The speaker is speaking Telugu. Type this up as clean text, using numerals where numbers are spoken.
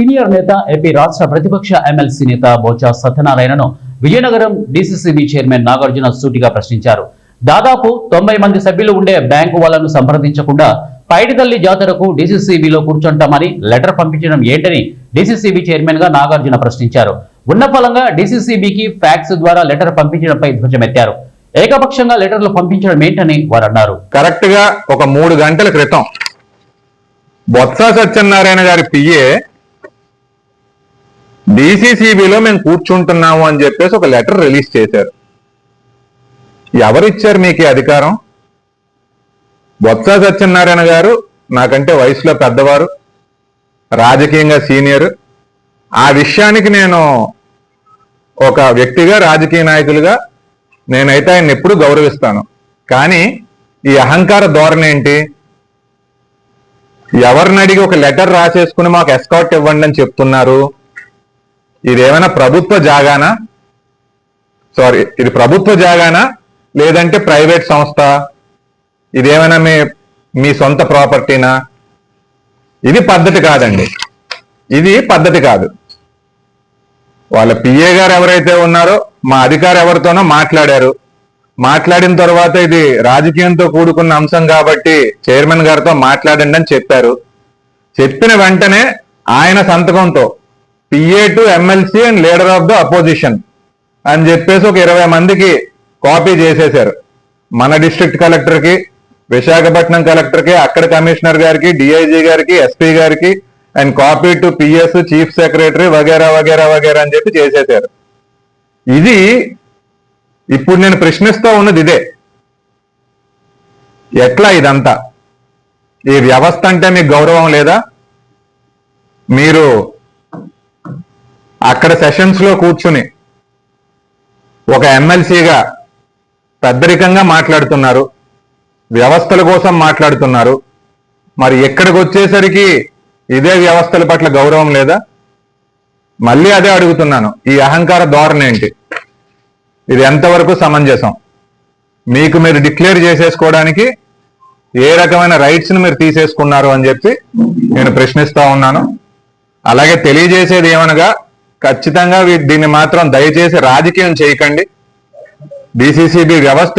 సీనియర్ నేత ఏపీ రాష్ట్ర ప్రతిపక్ష ఎమ్మెల్సీ నేత బొత్స సత్యనారాయణను విజయనగరం డీసీసీబీ చైర్మన్ నాగార్జున సూటిగా ప్రశ్నించారు. దాదాపు 90 మంది సభ్యులు ఉండే బ్యాంకు వాళ్ళను సంప్రదించకుండా పైడితల్లి జాతరకు డీసీసీబీలో కూర్చుంటామని లెటర్ పంపించడం ఏంటని డీసీసీబీ చైర్మన్ గా నాగార్జున ప్రశ్నించారు. ఉన్న ఫలంగా డీసీసీబీకి ఫ్యాక్స్ ద్వారా లెటర్ పంపించడంపై ధ్వజమెత్తారు. ఏకపక్షంగా లెటర్లు పంపించడం ఏంటని వారు అన్నారు. కరెక్ట్ గా ఒక 3 గంటల క్రితం బొత్స సత్యనారాయణ గారి పిఏ డీసీసీబీలో మేము కూర్చుంటున్నాము అని చెప్పేసి ఒక లెటర్ రిలీజ్ చేశారు. ఎవరిచ్చారు మీకు అధికారం? బొత్స సత్యనారాయణ గారు నాకంటే వయసులో పెద్దవారు, రాజకీయంగా సీనియర్. ఆ విషయానికి నేను ఒక వ్యక్తిగా, రాజకీయ నాయకులుగా నేనైతే ఆయన ఎప్పుడు గౌరవిస్తాను. కానీ ఈ అహంకార ధోరణి ఏంటి? ఎవరిని అడిగి ఒక లెటర్ రాసేసుకుని మాకు ఎస్కాట్ ఇవ్వండి అని చెప్తున్నారు. ఇదేమైనా ప్రభుత్వ జాగానా? ఇది ప్రభుత్వ జాగానా లేదంటే ప్రైవేట్ సంస్థ? ఇదేమైనా మీ సొంత ప్రాపర్టీనా? ఇది పద్ధతి కాదండి. ఇది పద్ధతి కాదు. వాళ్ళ పిఏ గారు ఎవరైతే ఉన్నారో మా అధికారి ఎవరితోనో మాట్లాడారు. మాట్లాడిన తర్వాత ఇది రాజకీయంతో కూడుకున్న అంశం కాబట్టి చైర్మన్ గారితో మాట్లాడండి అని చెప్పారు. చెప్పిన వెంటనే ఆయన సంతకంతో PA to MLC and leader of the opposition అని చెప్పేసి ఒక 20 మందికి కాపీ చేసేశారు. మన డిస్ట్రిక్ట్ కలెక్టర్కి, విశాఖపట్నం కలెక్టర్కి, అక్కడ కమిషనర్ గారికి, డిఐజీ గారికి, ఎస్పీ గారికి and copy to PS, chief secretary వగేరా వగేరా వగేరా అని చెప్పి చేసేశారు. ఇది ఇప్పుడు నేను ప్రశ్నిస్తూ ఉన్నది ఇదే. ఎట్లా ఇదంతా? ఈ వ్యవస్థ అంటే మీకు గౌరవం లేదా? మీరు అక్కడ సెషన్స్ లో కూర్చుని ఒక ఎమ్మెల్సీగా పెద్దరికంగా మాట్లాడుతున్నారు, వ్యవస్థల కోసం మాట్లాడుతున్నారు. మరి ఎక్కడికి వచ్చేసరికి ఇదే వ్యవస్థల పట్ల గౌరవం లేదా? మళ్ళీ అదే అడుగుతున్నాను, ఈ అహంకార ధోరణి ఏంటి? ఇది ఎంతవరకు సమంజసం? మీకు మీరు డిక్లేర్ చేసేసుకోవడానికి ఏ రకమైన రైట్స్ ని మీరు తీసేసుకున్నారు అని చెప్పి నేను ప్రశ్నిస్తా ఉన్నాను. అలాగే తెలియజేసేది ఏమనగా, ఖచ్చితంగా దీన్ని మాత్రం దయచేసి రాజకీయం చేయకండి. డీసీసీబీ వ్యవస్థ